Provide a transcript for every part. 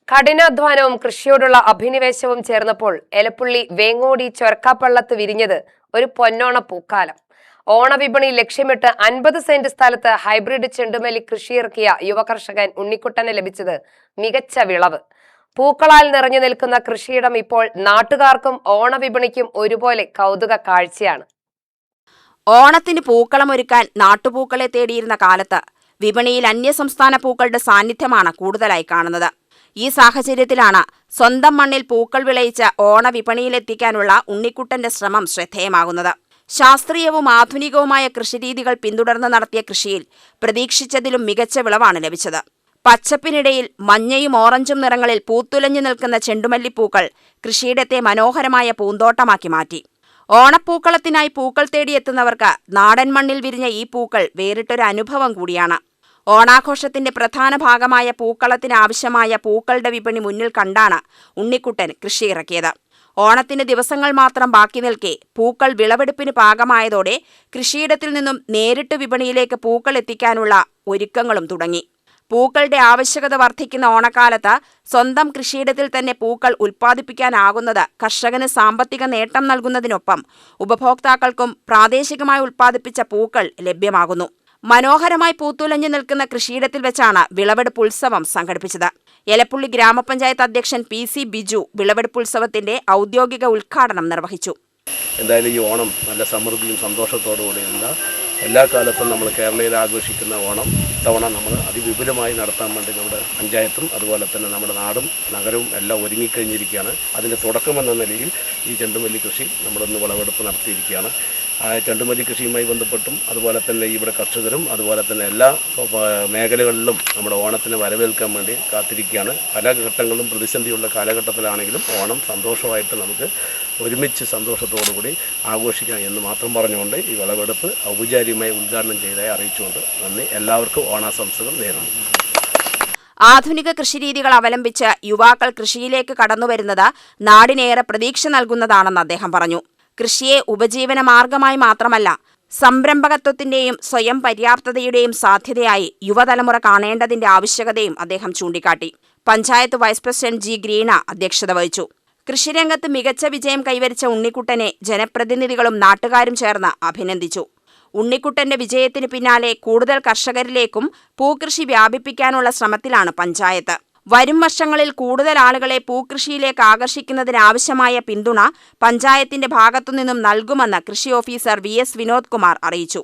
കഠിനാധ്വാനവും കൃഷിയോടുള്ള അഭിനിവേശവും ചേർന്നപ്പോൾ എലപ്പുള്ളി വേങ്ങോടി ചൊരക്കാപ്പള്ളത്ത് വിരിഞ്ഞത് ഒരു പൊന്നോണ പൂക്കാലം. ഓണവിപണി ലക്ഷ്യമിട്ട് 50 സെന്റ് സ്ഥലത്ത് ഹൈബ്രിഡ് ചെണ്ടുമല്ലി കൃഷിയിറക്കിയ യുവകർഷകൻ ഉണ്ണിക്കുട്ടന് ലഭിച്ചത് മികച്ച വിളവ്. പൂക്കളാൽ നിറഞ്ഞു നിൽക്കുന്ന കൃഷിയിടം ഇപ്പോൾ നാട്ടുകാർക്കും ഓണവിപണിക്കും ഒരുപോലെ കൗതുക കാഴ്ചയാണ്. ഓണത്തിന് പൂക്കളമൊരുക്കാൻ നാട്ടുപൂക്കളെ തേടിയിരുന്ന കാലത്ത് വിപണിയിൽ അന്യസംസ്ഥാന പൂക്കളുടെ സാന്നിധ്യമാണ് കൂടുതലായി കാണുന്നത്. ഈ സാഹചര്യത്തിലാണ് സ്വന്തം മണ്ണിൽ പൂക്കൾ വിളയിച്ച് ഓണവിപണിയിലെത്തിക്കാനുള്ള ഉണ്ണിക്കുട്ടന്റെ ശ്രമം ശ്രദ്ധേയമാകുന്നത്. ശാസ്ത്രീയവും ആധുനികവുമായ കൃഷിരീതികൾ പിന്തുടർന്ന് നടത്തിയ കൃഷിയിൽ പ്രതീക്ഷിച്ചതിലും മികച്ച വിളവാണ് ലഭിച്ചത്. പച്ചപ്പിനിടയിൽ മഞ്ഞയും ഓറഞ്ചും നിറങ്ങളിൽ പൂത്തുലഞ്ഞു നിൽക്കുന്ന ചെണ്ടുമല്ലിപ്പൂക്കൾ കൃഷിയിടത്തെ മനോഹരമായ പൂന്തോട്ടമാക്കി മാറ്റി. ഓണപ്പൂക്കളത്തിനായി പൂക്കൾ തേടിയെത്തുന്നവർക്ക് നാടൻ മണ്ണിൽ വിരിഞ്ഞ ഈ പൂക്കൾ വേറിട്ടൊരു അനുഭവം കൂടിയാണ്. ഓണാഘോഷത്തിന്റെ പ്രധാന ഭാഗമായ പൂക്കളത്തിന് ആവശ്യമായ പൂക്കളുടെ വിപണി മുന്നിൽ കണ്ടാണ് ഉണ്ണിക്കുട്ടൻ കൃഷിയിറക്കിയത്. ഓണത്തിന് ദിവസങ്ങൾ മാത്രം ബാക്കി നിൽക്കെ പൂക്കൾ വിളവെടുപ്പിന് പാകമായതോടെ കൃഷിയിടത്തിൽ നിന്നും നേരിട്ട് വിപണിയിലേക്ക് പൂക്കൾ എത്തിക്കാനുള്ള ഒരുക്കങ്ങളും തുടങ്ങി. പൂക്കളുടെ ആവശ്യകത വർദ്ധിക്കുന്ന ഓണക്കാലത്ത് സ്വന്തം കൃഷിയിടത്തിൽ തന്നെ പൂക്കൾ ഉൽപ്പാദിപ്പിക്കാനാകുന്നത് കർഷകന് സാമ്പത്തിക നേട്ടം നൽകുന്നതിനൊപ്പം ഉപഭോക്താക്കൾക്കും പ്രാദേശികമായി ഉൽപ്പാദിപ്പിച്ച പൂക്കൾ ലഭ്യമാകുന്നു. മനോഹരമായി പൂത്തുലഞ്ഞു നിൽക്കുന്ന കൃഷിയിടത്തിൽ വെച്ചാണ് വിളവെടുപ്പ് ഉത്സവം സംഘടിപ്പിച്ചത്. എലപ്പുള്ളി ഗ്രാമപഞ്ചായത്ത് അധ്യക്ഷൻ PC ബിജു വിളവെടുപ്പ് ഉത്സവത്തിന്റെ ഔദ്യോഗിക ഉദ്ഘാടനം നിർവഹിച്ചു. എന്തായാലും ഈ ഓണം നല്ല സമൃദ്ധിയും സന്തോഷത്തോടുകൂടിയുള്ള എല്ലാ കാലത്തും നമ്മൾ കേരളയിൽ ആഘോഷിക്കുന്ന ഓണം ഇത്തവണ നമ്മൾ അതിവിപുലമായി നടത്താൻ വേണ്ടി നമ്മുടെ പഞ്ചായത്തും അതുപോലെ തന്നെ നമ്മുടെ നാടും നഗരവും എല്ലാം ഒരുങ്ങിക്കഴിഞ്ഞിരിക്കുകയാണ്. അതിൻ്റെ തുടക്കമെന്ന നിലയിൽ ഈ ചെണ്ടുമല്ലി കൃഷി നമ്മളൊന്ന് വിളവെടുപ്പ് നടത്തിയിരിക്കുകയാണ്. ആ ചെണ്ടുമല്ലി കൃഷിയുമായി ബന്ധപ്പെട്ടും അതുപോലെ തന്നെ ഇവിടെ കർഷകരും അതുപോലെ തന്നെ എല്ലാ മേഖലകളിലും നമ്മുടെ ഓണത്തിന് വരവേൽക്കാൻ വേണ്ടി കാത്തിരിക്കുകയാണ്. പല ഘട്ടങ്ങളിലും പ്രതിസന്ധിയുള്ള കാലഘട്ടത്തിലാണെങ്കിലും ഓണം സന്തോഷമായിട്ട് നമുക്ക് ഒരുമിച്ച് സന്തോഷത്തോടുകൂടി ആഘോഷിക്കാം എന്ന് മാത്രം പറഞ്ഞുകൊണ്ട് ഈ വിളവെടുപ്പ് ഔപചാരികമായി ഉദ്ഘാടനം ചെയ്തതായി അറിയിച്ചുകൊണ്ട് നന്ദി. എല്ലാവർക്കും ഓണാശംസകൾ നേരുന്നു. ആധുനിക കൃഷിരീതികൾ അവലംബിച്ച് യുവാക്കൾ കൃഷിയിലേക്ക് കടന്നുവരുന്നത് നാടിനേറെ പ്രതീക്ഷ നൽകുന്നതാണെന്ന് അദ്ദേഹം പറഞ്ഞു. കൃഷിയെ ഉപജീവന മാർഗമായി മാത്രമല്ല സംരംഭകത്വത്തിന്റെയും സ്വയം പര്യാപ്തതയുടെയും സാധ്യതയായി യുവതലമുറ കാണേണ്ടതിന്റെ ആവശ്യകതയും അദ്ദേഹം ചൂണ്ടിക്കാട്ടി. Panchayat vice president G. Greena അധ്യക്ഷത വഹിച്ചു. കൃഷിരംഗത്ത് മികച്ച വിജയം കൈവരിച്ച ഉണ്ണിക്കുട്ടനെ ജനപ്രതിനിധികളും നാട്ടുകാരും ചേർന്ന് അഭിനന്ദിച്ചു. ഉണ്ണിക്കുട്ടന്റെ വിജയത്തിന് പിന്നാലെ കൂടുതൽ കർഷകരിലേക്കും പൂക്കൃഷി വ്യാപിപ്പിക്കാനുള്ള ശ്രമത്തിലാണ് പഞ്ചായത്ത്. വരും വർഷങ്ങളിൽ കൂടുതൽ ആളുകളെ പൂക്കൃഷിയിലേക്ക് ആകർഷിക്കുന്നതിനാവശ്യമായ പിന്തുണ പഞ്ചായത്തിന്റെ ഭാഗത്തുനിന്നും നൽകുമെന്ന് കൃഷി ഓഫീസർ VS വിനോദ് കുമാർ അറിയിച്ചു.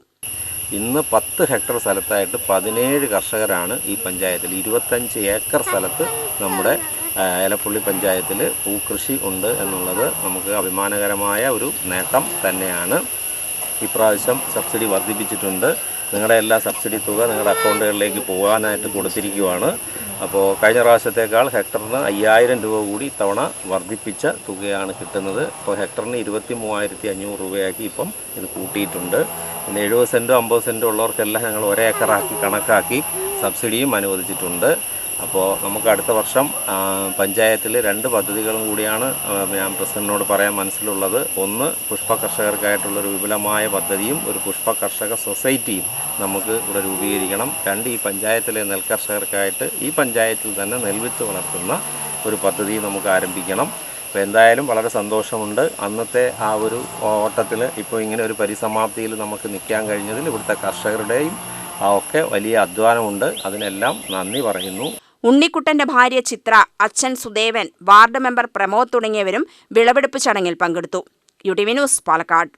ഇന്ന് 10 ഹെക്ടർ സ്ഥലത്തായിട്ട് 17 കർഷകരാണ് ഈ പഞ്ചായത്തിൽ. 25 ഏക്കർ സ്ഥലത്ത് നമ്മുടെ എലപ്പുള്ളി പഞ്ചായത്തിൽ പൂക്കൃഷി ഉണ്ട് എന്നുള്ളത് നമുക്ക് അഭിമാനകരമായ ഒരു നേട്ടം തന്നെയാണ്. ഇപ്രാവശ്യം സബ്സിഡി വർദ്ധിപ്പിച്ചിട്ടുണ്ട്. നിങ്ങളുടെ എല്ലാ സബ്സിഡി തുക നിങ്ങളുടെ അക്കൗണ്ടുകളിലേക്ക് പോകാനായിട്ട് കൊടുത്തിരിക്കുകയാണ്. അപ്പോൾ കഴിഞ്ഞ പ്രാവശ്യത്തേക്കാൾ ഹെക്ടറിന് 5000 രൂപ കൂടി ഇത്തവണ വർദ്ധിപ്പിച്ച തുകയാണ് കിട്ടുന്നത്. ഇപ്പോൾ ഹെക്ടറിന് 23,500 രൂപയാക്കി ഇപ്പം ഇത് കൂട്ടിയിട്ടുണ്ട്. പിന്നെ 70 സെൻറ്റോ 50 സെൻറ്റോ ഉള്ളവർക്കെല്ലാം ഞങ്ങൾ ഒരേക്കറാക്കി കണക്കാക്കി സബ്സിഡിയും അനുവദിച്ചിട്ടുണ്ട്. അപ്പോൾ നമുക്ക് അടുത്ത വർഷം പഞ്ചായത്തിൽ 2 പദ്ധതികളും കൂടിയാണ് ഞാൻ പ്രസിഡന്റിനോട് പറയാൻ മനസ്സിലുള്ളത്. ഒന്ന്, പുഷ്പ കർഷകർക്കായിട്ടുള്ളൊരു വിപുലമായ പദ്ധതിയും ഒരു പുഷ്പ കർഷക സൊസൈറ്റിയും നമുക്ക് ഇവിടെ രൂപീകരിക്കണം. 2, ഈ പഞ്ചായത്തിലെ നെൽകർഷകർക്കായിട്ട് ഈ പഞ്ചായത്തിൽ തന്നെ നെൽവിത്ത് വളർത്തുന്ന ഒരു പദ്ധതി നമുക്ക് ആരംഭിക്കണം. അപ്പോൾ എന്തായാലും വളരെ സന്തോഷമുണ്ട്. അന്നത്തെ ആ ഒരു ഓട്ടത്തിൽ ഇപ്പോൾ ഇങ്ങനെ ഒരു പരിസമാപ്തിയിൽ നമുക്ക് നിൽക്കാൻ കഴിഞ്ഞതിൽ ഇവിടുത്തെ കർഷകരുടെയും ഒക്കെ വലിയ അധ്വാനമുണ്ട്. അതിനെല്ലാം നന്ദി പറയുന്നു. ഉണ്ണിക്കുട്ടന്റെ ഭാര്യ ചിത്ര, അച്ഛൻ സുദേവൻ, വാർഡ് മെമ്പർ പ്രമോദ് തുടങ്ങിയവരും വിളവെടുപ്പ് ചടങ്ങിൽ പങ്കെടുത്തു. UTV news, Palakkad.